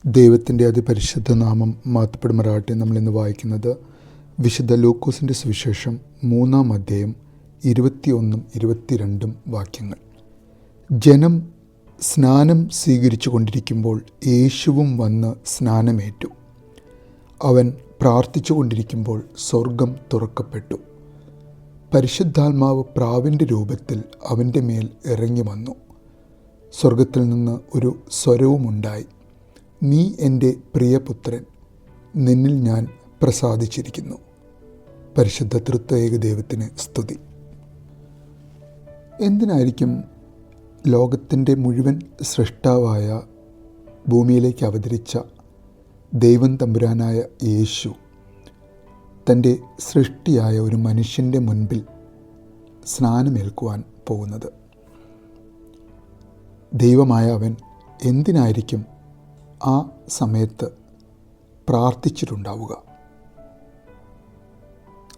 ദൈവത്തിൻ്റെ അതിപരിശുദ്ധ നാമം മഹത്വപ്പെടുമാറാകട്ടെ. നമ്മളിന്ന് വായിക്കുന്നത് വിശുദ്ധ ലൂക്കോസിൻ്റെ സുവിശേഷം 3-ാം അധ്യായം 21-22 വാക്യങ്ങൾ. ജനം സ്നാനം സ്വീകരിച്ചു കൊണ്ടിരിക്കുമ്പോൾ യേശുവും വന്ന് സ്നാനമേറ്റു. അവൻ പ്രാർത്ഥിച്ചു കൊണ്ടിരിക്കുമ്പോൾ സ്വർഗം തുറക്കപ്പെട്ടു. പരിശുദ്ധാത്മാവ് പ്രാവിൻ്റെ രൂപത്തിൽ അവൻ്റെ മേൽ ഇറങ്ങി വന്നു. സ്വർഗത്തിൽ നിന്ന് ഒരു സ്വരവുമുണ്ടായി: നീ എൻ്റെ പ്രിയപുത്രൻ, നിന്നിൽ ഞാൻ പ്രസാദിച്ചിരിക്കുന്നു. പരിശുദ്ധ തൃത്വൈക ദൈവത്തിന് സ്തുതി. എന്തിനായിരിക്കും ലോകത്തിൻ്റെ മുഴുവൻ സൃഷ്ടാവായ ഭൂമിയിലേക്ക് അവതരിച്ച ദൈവം തമ്പുരാനായ യേശു തൻ്റെ സൃഷ്ടിയായ ഒരു മനുഷ്യൻ്റെ മുൻപിൽ സ്നാനമേൽക്കുവാൻ പോകുന്നത്? ദൈവമായ അവൻ എന്തിനായിരിക്കും ആ സമയത്ത് പ്രാർത്ഥിച്ചിട്ടുണ്ടാവുക?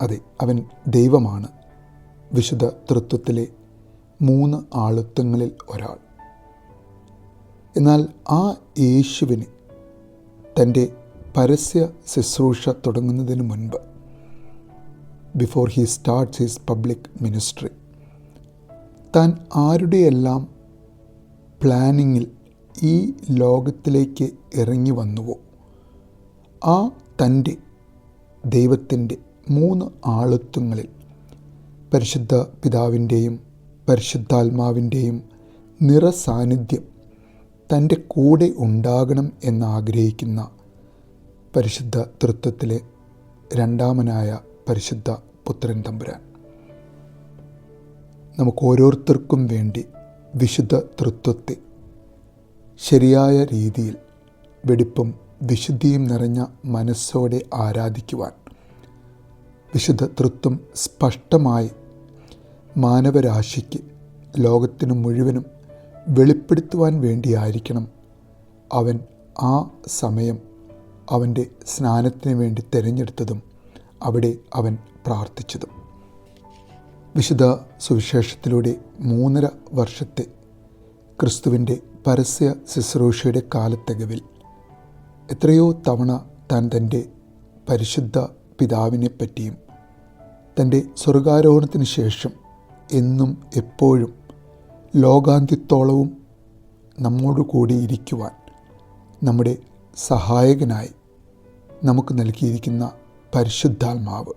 അതെ, അവൻ ദൈവമാണ്, വിശുദ്ധ തൃത്വത്തിലെ 3 ആളുത്വങ്ങളിൽ ഒരാൾ. എന്നാൽ ആ യേശുവിന് തൻ്റെ പരസ്യ ശുശ്രൂഷ തുടങ്ങുന്നതിന് മുൻപ്, before he starts his public ministry, താൻ ആരുടെയെല്ലാം പ്ലാനിങ്ങിൽ ഈ ലോകത്തിലേക്ക് ഇറങ്ങി വന്നുവോ, ആ തൻ്റെ ദൈവത്തിൻ്റെ 3 ആളുത്വങ്ങളിൽ പരിശുദ്ധ പിതാവിൻ്റെയും പരിശുദ്ധാത്മാവിൻ്റെയും നിറസാന്നിധ്യം തൻ്റെ കൂടെ ഉണ്ടാകണം എന്നാഗ്രഹിക്കുന്ന പരിശുദ്ധ തൃത്വത്തിലെ 2-മനായ പരിശുദ്ധ പുത്രൻ തമ്പുരാൻ നമുക്ക് ഓരോരുത്തർക്കും വേണ്ടി വിശുദ്ധ തൃത്വത്തെ ശരിയായ രീതിയിൽ വെടിപ്പും വിശുദ്ധിയും നിറഞ്ഞ മനസ്സോടെ ആരാധിക്കുവാൻ, വിശുദ്ധ തൃത്വം സ്പഷ്ടമായി മാനവരാശിക്ക്, ലോകത്തിനു മുഴുവനും വെളിപ്പെടുത്തുവാൻ വേണ്ടിയായിരിക്കണം അവൻ ആ സമയം അവൻ്റെ സ്നാനത്തിന് വേണ്ടി തിരഞ്ഞെടുത്തതും അവിടെ അവൻ പ്രാർത്ഥിച്ചതും. വിശുദ്ധ സുവിശേഷത്തിലൂടെ 3.5 വർഷത്തെ ക്രിസ്തുവിൻ്റെ പരസ്യ ശുശ്രൂഷയുടെ കാലത്തകവിൽ എത്രയോ തവണ താൻ തൻ്റെ പരിശുദ്ധ പിതാവിനെ പറ്റിയും തൻ്റെ സ്വർഗാരോഹണത്തിന് ശേഷം എന്നും എപ്പോഴും ലോകാന്ത്യത്തോളവും നമ്മോടു കൂടി ഇരിക്കുവാൻ നമ്മുടെ സഹായകനായി നമുക്ക് നൽകിയിരിക്കുന്ന പരിശുദ്ധാത്മാവ്,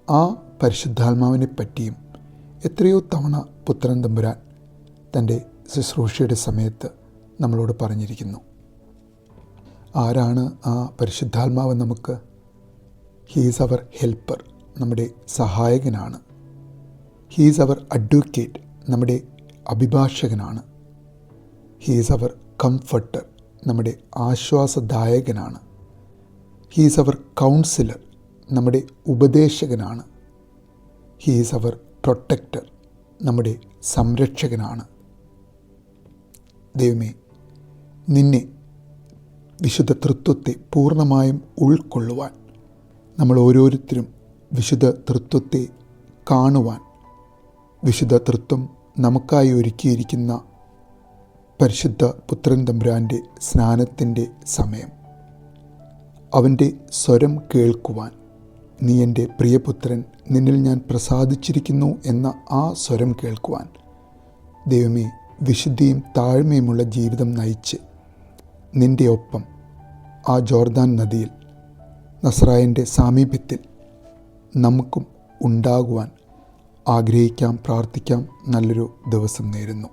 ആ പരിശുദ്ധാത്മാവിനെ പറ്റിയും എത്രയോ തവണ പുത്രൻ തമ്പുരാൻ തൻ്റെ ശുശ്രൂഷയുടെ സമയത്ത് നമ്മളോട് പറഞ്ഞിരിക്കുന്നു. ആരാണ് ആ പരിശുദ്ധാത്മാവ്? നമുക്ക് ഹീസ് അവർ ഹെൽപ്പർ, നമ്മുടെ സഹായകനാണ്. ഹീസ് അവർ അഡ്വക്കേറ്റ്, നമ്മുടെ അഭിഭാഷകനാണ്. ഹീസ് അവർ കംഫർട്ടർ, നമ്മുടെ ആശ്വാസദായകനാണ്. ഹീസ് അവർ കൗൺസിലർ, നമ്മുടെ ഉപദേശകനാണ്. ഹീസ് അവർ പ്രൊട്ടക്ടർ, നമ്മുടെ സംരക്ഷകനാണ്. ദൈവമേ, നിന്നെ, വിശുദ്ധ തൃത്വത്തെ പൂർണ്ണമായും ഉൾക്കൊള്ളുവാൻ, നമ്മൾ ഓരോരുത്തരും വിശുദ്ധ തൃത്വത്തെ കാണുവാൻ, വിശുദ്ധ തൃത്വം നമുക്കായി ഒരുക്കിയിരിക്കുന്ന പരിശുദ്ധ പുത്രൻ തമ്പുരാൻ്റെ സ്നാനത്തിൻ്റെ സമയം, അവൻ്റെ സ്വരം കേൾക്കുവാൻ, നീ എൻ്റെ പ്രിയപുത്രൻ, നിന്നിൽ ഞാൻ പ്രസാദിച്ചിരിക്കുന്നു എന്ന ആ സ്വരം കേൾക്കുവാൻ, ദൈവമേ, വിശുദ്ധിയും താഴ്മയുമുള്ള ജീവിതം നയിച്ച് നിൻ്റെ ഒപ്പം ആ ജോർദാൻ നദിയിൽ നസ്രായൻ്റെ സാമീപ്യത്തിൽ നമുക്കും ഉണ്ടാകുവാൻ ആഗ്രഹിക്കാം, പ്രാർത്ഥിക്കാം. നല്ലൊരു ദിവസം നേരുന്നു.